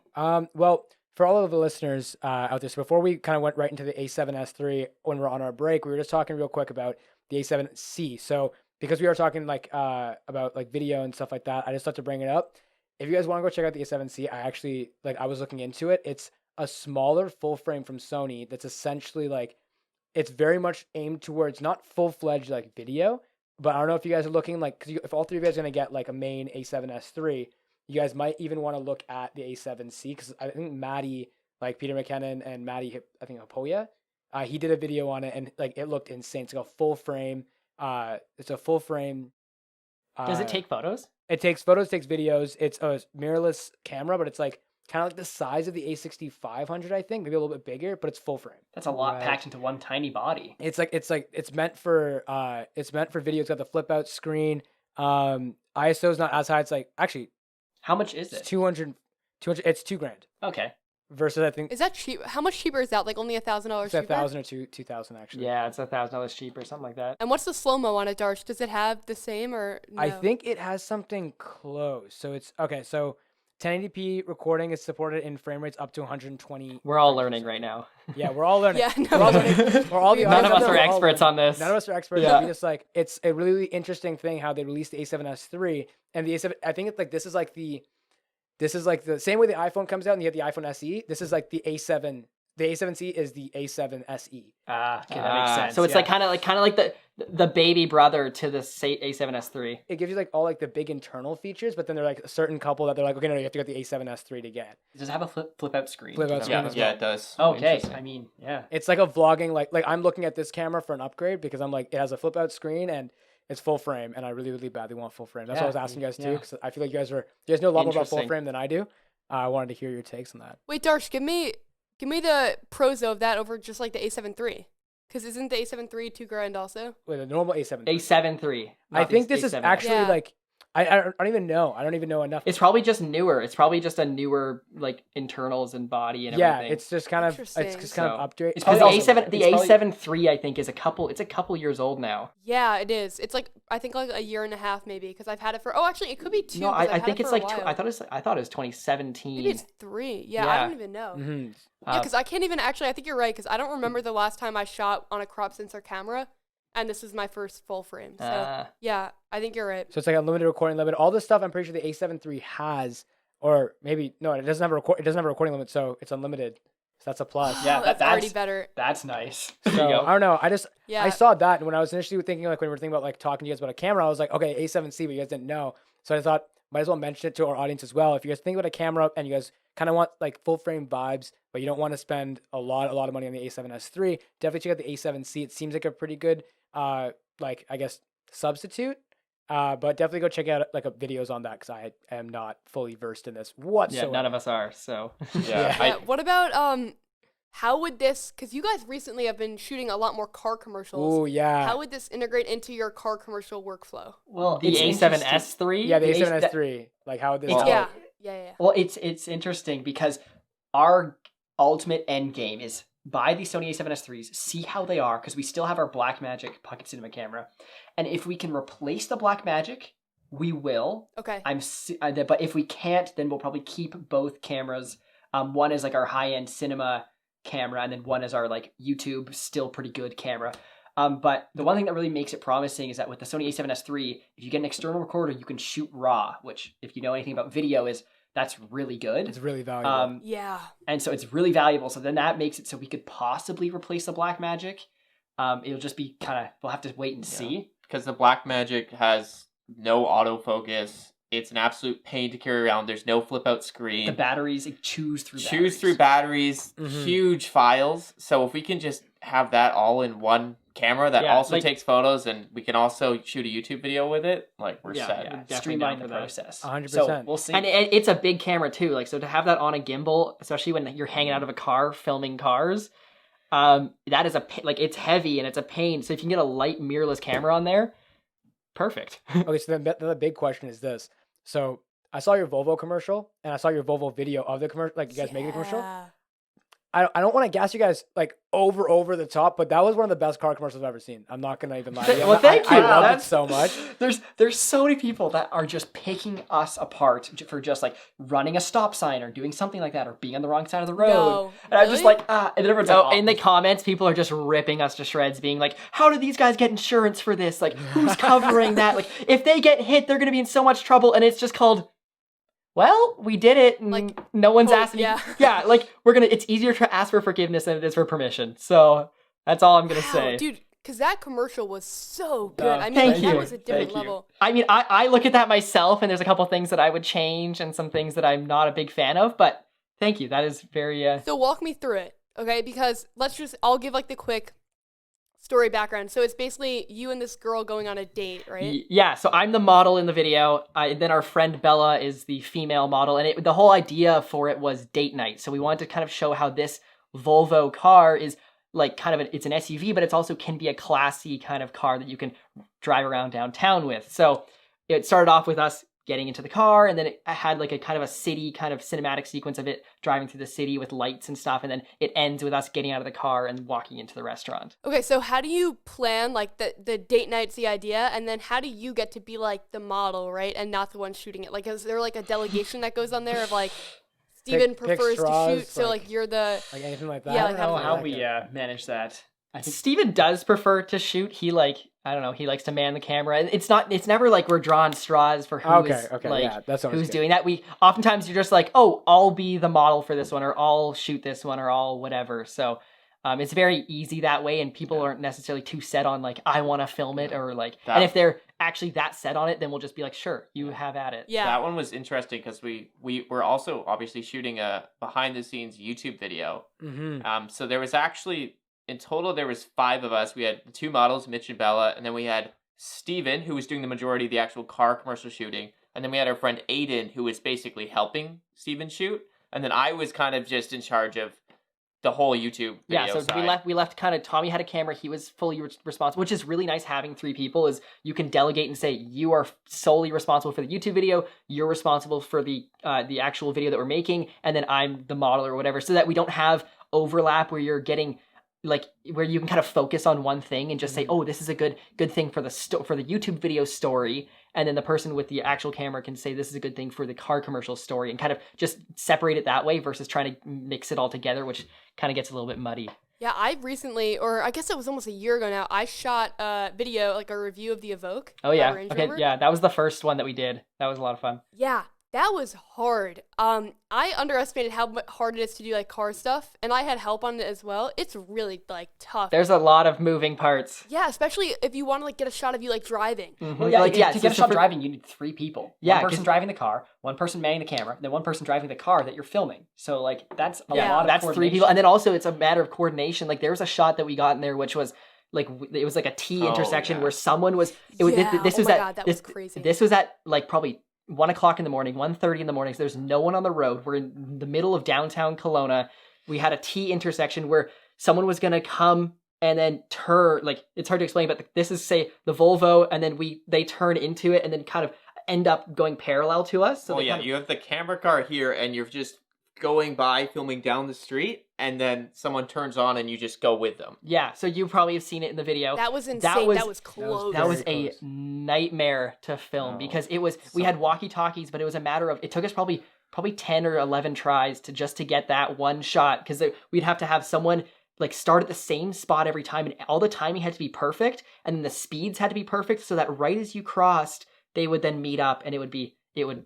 Well, for all of the listeners out there, so before we kind of went right into the A7S III when we're on our break, we were just talking real quick about the A7C. So because we were talking like about like video and stuff like that, I just thought to bring it up. If you guys want to go check out the A7C, I was looking into it. It's a smaller full frame from Sony that's essentially like, it's very much aimed towards not full-fledged like video, but I don't know if you guys are looking like, because if all three of you guys are going to get like a main A7S III, you guys might even want to look at the A7C, because I think Maddie, like Peter McKinnon and Maddie, I think Apoya, he did a video on it, and like it looked insane. It's like a full frame. It's a full frame. does it take photos? It takes photos, takes videos. It's a mirrorless camera, but it's like kind of like the size of the A6500, I think, maybe a little bit bigger, but it's full frame. That's a lot Right. packed into one tiny body. It's meant for video. It's got the flip out screen. ISO is not as high. It's like actually How much is it's it? 200. It's $2,000 Okay. versus I think Is that cheap? How much cheaper is that? Like only $1,000 it's cheaper? 1,000 or 2,000 actually. Yeah, it's $1,000 cheaper, something like that. And what's the slow mo on it, Darsh? Does it have the same or no? I think it has something close. So it's okay. So 1080p recording is supported in frame rates up to 120. We're all frames per learning second. right now. Yeah, we're all learning. Yeah, no. We're all learning. We're all the We None audience of out us there, are we're all experts learning. on this. None of us are experts. Yeah. But we just like it's a really interesting thing how they released the A7S III and the A7. I think it's like this is like the same way the iPhone comes out and you have the iPhone SE. This is like the A7. The A7C is the A7 SE. Okay, that makes sense. So it's yeah. like kind of like the baby brother to the A7S III. It gives you like all like the big internal features, but then they're like a certain couple that they're like, okay, no, you have to get the A7S III to get. Does it have a flip out screen? Flip out screen Yeah, as yeah, well. it does. Okay. Interesting. I mean, yeah. It's like a vlogging like I'm looking at this camera for an upgrade because I'm like it has a flip out screen and it's full frame and I really really badly want full frame. That's what I was Yeah, asking you guys too yeah. because I feel like you guys know a lot more about full Interesting. frame than I do. I wanted to hear your takes on that. Wait, Darsh, give me the pros of that over just like the A7 III. Because isn't the A7 III $2,000 also? With a normal A7. A7 III. I think this is A7. actually Yeah. like I don't even know. I don't even know enough. It's probably just newer. It's probably just a newer like internals and body and yeah, everything. it's just kind of Interesting. upgrade. It's because probably the also- A7 the it's probably- A7 III I think is a couple years old now. Yeah, it is. It's like I think like a year and a half maybe because I've had it for. Oh, actually, it could be 2. No, 'cause I've I had think it it's for a like while. I thought it was 2017. Maybe it's 3. Yeah, Yeah. I don't even know. Mhm. Yeah, because I can't even actually. I think you're right because I don't remember the last time I shot on a crop sensor camera, and this is my first full frame. So yeah, I think you're right. So it's like a limited recording limit. All this stuff I'm pretty sure the A7 III has. or maybe no, it doesn't have it doesn't have a recording limit, so it's unlimited. So that's a plus. Yeah, that's already better. That's nice. So There you go. I don't know. I Yeah. saw that, and when I was initially thinking, like when we were thinking about like talking to you guys about a camera, I was like, okay, A7C, but you guys didn't know. So I thought might as well mention it to our audience as well. If you guys think about a camera and you guys kind of want like full frame vibes, but you don't want to spend a lot of money on the A7S III, definitely check out the A7C. It seems like a pretty good like I guess substitute. But definitely go check out like videos on that because I am not fully versed in this whatsoever. Yeah, none of us are. So Yeah. What about how would this? Because you guys recently have been shooting a lot more car commercials. Oh yeah. How would this integrate into your car commercial workflow? Well, the it's A7S III. Yeah, the the A- A7S III. Like how would this? Well, Yeah. Well, it's interesting because our ultimate end game is buy the Sony A7S IIIs, see how they are, because we still have our Blackmagic pocket cinema camera, and if we can replace the Blackmagic, we will. Okay. But if we can't, then we'll probably keep both cameras. One is like our high-end cinema camera, and then one is our like YouTube still pretty good camera. But the one thing that really makes it promising is that with the Sony A7S III, if you get an external recorder, you can shoot RAW, which if you know anything about video that's really good. It's really valuable. Yeah. And so it's really valuable. So then that makes it so we could possibly replace the Blackmagic. It'll just be we'll have to wait and see. Because the Blackmagic has no autofocus. It's an absolute pain to carry around. There's no flip out screen. The batteries, it chews through batteries, Mhm. huge files. So if we can just have that all in one camera that also takes photos, and we can also shoot a YouTube video with it, like we're set. definitely Streamline down the for that. process. 100%. So we'll see. And it's a big camera too. Like, so to have that on a gimbal, especially when you're hanging out of a car filming cars, that is it's heavy and it's a pain. So if you can get a light mirrorless camera on there, perfect. Okay, so then the big question is this. So I saw your Volvo commercial and I saw your Volvo video of the commercial, like you guys making the commercial. I don't want to gas you guys like over the top, but that was one of the best car commercials I've ever seen. I'm not gonna even lie to you. Well, thank you. I loved it That's- so much. There's so many people that are just picking us apart for just like running a stop sign or doing something like that or being on the wrong side of the road. No. And I'm just Really? like, and then everyone's So like, in the comments, people are just ripping us to shreds, being like, "How do these guys get insurance for this? Like, who's covering that? Like, if they get hit, they're gonna be in so much trouble." And it's just called, well, we did it, and Like, no one's quote, asking. yeah. Yeah, like it's easier to ask for forgiveness than it is for permission. So that's all I'm gonna Wow, say. dude, because that commercial was so good. Oh, I mean, thank like, that you. was a different Thank you. level. I mean, I look at that myself, and there's a couple things that I would change, and some things that I'm not a big fan of. But thank you. That is very. So walk me through it, okay? Because I'll give like the quick story background. So it's basically you and this girl going on a date, right? Yeah, so I'm the model in the video. Then our friend Bella is the female model, and the whole idea for it was date night. So we wanted to kind of show how this Volvo car is like it's an SUV, but it's also can be a classy kind of car that you can drive around downtown with. So it started off with us getting into the car, and then it had like a kind of a city kind of cinematic sequence of it driving through the city with lights and stuff, and then it ends with us getting out of the car and walking into the restaurant. Okay, so how do you plan like the date night's the idea, and then how do you get to be like the model, right, and not the one shooting it? Like, is there like a delegation that goes on there of like Steven Pick prefers straws, to shoot, so like you're the like anything like that. Yeah, I like, don't know how how does we manage that. I think Steven does prefer to shoot. He I don't know, he likes to man the camera. And it's never like we're drawing straws for who's yeah, that's who's doing that. We oftentimes you're just like, oh, I'll be the model for this one, or I'll shoot this one, or I'll whatever. So it's very easy that way, and people aren't necessarily too set on like I want to film it or like. And if they're actually that set on it, then we'll just be like, sure, you have at it. yeah. That one was interesting because we were also obviously shooting a behind the scenes YouTube video. Mm-hmm. So there was actually in total there was 5 of us. We had the 2 models, Mitch and Bella, and then we had Steven, who was doing the majority of the actual car commercial shooting, and then we had our friend Aiden, who was basically helping Steven shoot, and then I was kind of just in charge of the whole YouTube video Yeah, so side. we left kind of Tommy had a camera, he was fully responsible, which is really nice having 3 people is you can delegate and say you are solely responsible for the YouTube video, you're responsible for the actual video that we're making, and then I'm the model or whatever, so that we don't have overlap where you're getting like where you can kind of focus on one thing and just say, oh, this is a good thing for the for the YouTube video story, and then the person with the actual camera can say this is a good thing for the car commercial story, and kind of just separate it that way versus trying to mix it all together, which kind of gets a little bit muddy. Yeah, I recently, or I guess it was almost a year ago now, I shot a video, like a review of the Evoque. Oh yeah, Range okay, Rover. yeah, that was the first one that we did. That was a lot of fun. Yeah, That was hard. I underestimated how hard it is to do like car stuff, and I had help on it as well. It's really like tough. There's a lot of moving parts. Yeah, especially if you want to like get a shot of you like driving. Well, yeah, Like, to yeah, get so a shot for- driving, you need 3 people. Yeah, One person 'cause- driving the car, one person manning the camera, and then one person driving the car that you're filming. So like that's a Yeah, lot of that's 3 coordination. people, and then also it's a matter of coordination. Like there was a shot that we got in there, which was like it was like a T Oh, intersection yeah. where someone was. It was Yeah, this oh was my at God, that this, was crazy. This was at like probably 1:00 in the morning, 1:30 in the morning. So there's no one on the road. We're in the middle of downtown Kelowna. We had a T intersection where someone was gonna come and then turn. Like it's hard to explain, but this is say the Volvo, and then they turn into it and then kind of end up going parallel to us. So Oh they yeah, kind of- you have the camera car here, and you're just going by filming down the street, and then someone turns on, and you just go with them. yeah. So you probably have seen it in the video. That was insane. That was close. That was Very a close. nightmare to film No. because it was we had walkie-talkies, but it was a matter of it took us probably 10 or 11 tries to get that one shot because we'd have to have someone like start at the same spot every time, and all the timing had to be perfect, and then the speeds had to be perfect so that right as you crossed, they would then meet up, and it would be in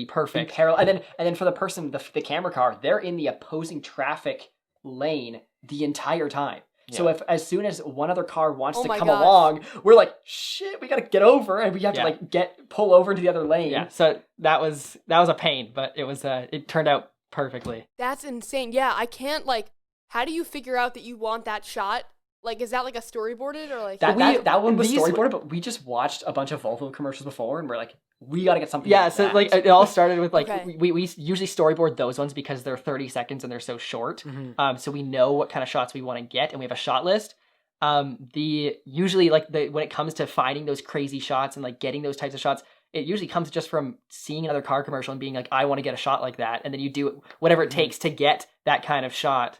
perfect. parallel, and then for the person, the camera car, they're in the opposing traffic lane the entire time. So Yeah. if as soon as one other car wants Oh to my come gosh. along, we're like, shit, we gotta get over, and we have Yeah. to like pull over into the other lane. Yeah, so that was a pain, but it turned out perfectly. That's insane. Yeah, I can't like. How do you figure out that you want that shot? Like, is that like a storyboarded or like? That one was these- storyboarded, but we just watched a bunch of Volvo commercials before, and we're like, we gotta get something. Yeah, like so that. like it all started with like Okay. we usually storyboard those ones because they're 30 seconds and they're so short. Mhm. So we know what kind of shots we want to get, and we have a shot list. The usually like when it comes to finding those crazy shots and like getting those types of shots, it usually comes just from seeing another car commercial and being like, I want to get a shot like that, and then you do whatever it takes to get that kind of shot.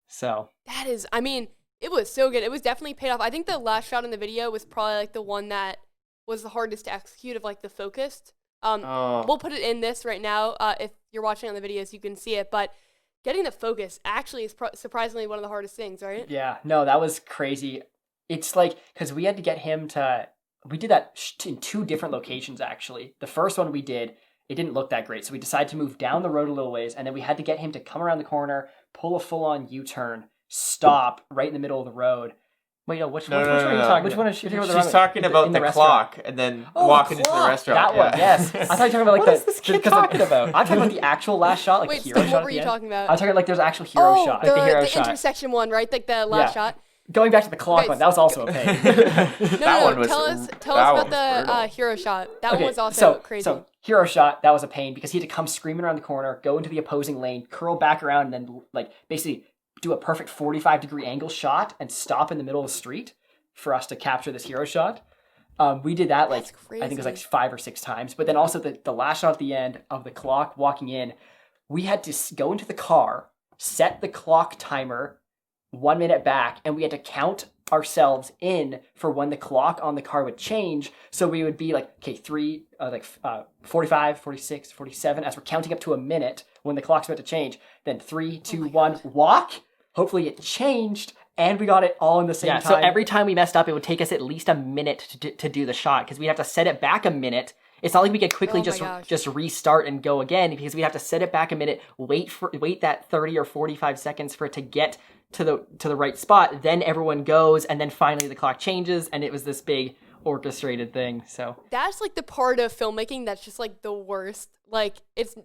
So That is, I mean, it was so good. It was definitely paid off. I think the last shot in the video was probably like the one that was the hardest to execute of like the focused. Oh, We'll put it in this right now. If you're watching on the videos, you can see it. But getting the focus actually is surprisingly one of the hardest things, right? Yeah, no, that was crazy. It's like because we had to get him to. We did that in 2 different locations actually. The first one we did, it didn't look that great, so we decided to move down the road a little ways, and then we had to get him to come around the corner, pull a full-on U-turn, stop right in the middle of the road. wait, no, which No, one? no, Which no, one are you no. talking Which about? one is she? she's talking about the clock, and then walking into the restaurant. That one, yeah. yes. I thought you were talking about like What is this kid because talking about? I'm talking about the actual last shot, like Wait, the hero Steve, shot. what were you talking about? I'm talking like there's an actual hero Oh, shot. the, the hero the shot. intersection one, right? Like the last Yeah. shot. Going back to the clock Okay, one, that was also a pain. No, That no, one no. was- Tell us that about one was the brutal. hero shot. That one was also so, crazy. So hero shot, that was a pain because he had to come screaming around the corner, go into the opposing lane, curl back around, and then like basically do a perfect 45-degree angle shot and stop in the middle of the street for us to capture this hero shot. We did that like That's I think it was like crazy. 5 or 6 times. But then also the last shot at the end of the clock walking in, we had to go into the car, set the clock timer 1 minute back, and we had to count ourselves in for when the clock on the car would change. So we would be like, okay, 45, 46, 47, as we're counting up to a minute when the clock's about to change. Then 3, 2, 1, walk. Hopefully it changed, and we got it all in the same Yeah, time. so every time we messed up, it would take us at least a minute to do the shot because we'd have to set it back a minute. It's not like we could quickly Oh my gosh. just restart and go again because we have to set it back a minute, wait that 30 or 45 seconds for it to get to the right spot. Then everyone goes, and then finally the clock changes, and it was this big orchestrated thing. So That's like the part of filmmaking that's just like the worst. Like it's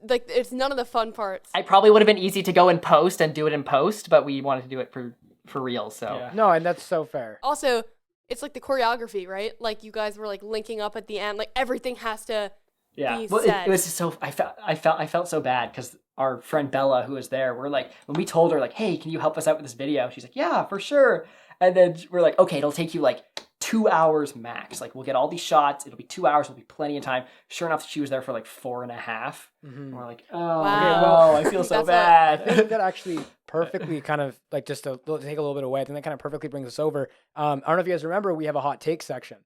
none of the fun parts. I probably would have been easy to go and post and do it in post, but we wanted to do it for real. So Yeah. No, and that's so fair. Also, it's like the choreography, right? Like you guys were like linking up at the end. Like everything has to Yeah, be well, set. it was just so I felt so bad because our friend Bella, who was there, we're like when we told her like, hey, can you help us out with this video? She's like, yeah, for sure. And then we're like, okay, it'll take you like 2 hours max. Like we'll get all these shots. It'll be 2 hours. It'll be plenty of time. Sure enough, she was there for like 4.5. And we're like, oh, Wow. no, I feel so That's I think bad. that actually perfectly kind of like just to take a little bit away. I think that kind of perfectly brings us over. I don't know if you guys remember, we have a hot take section.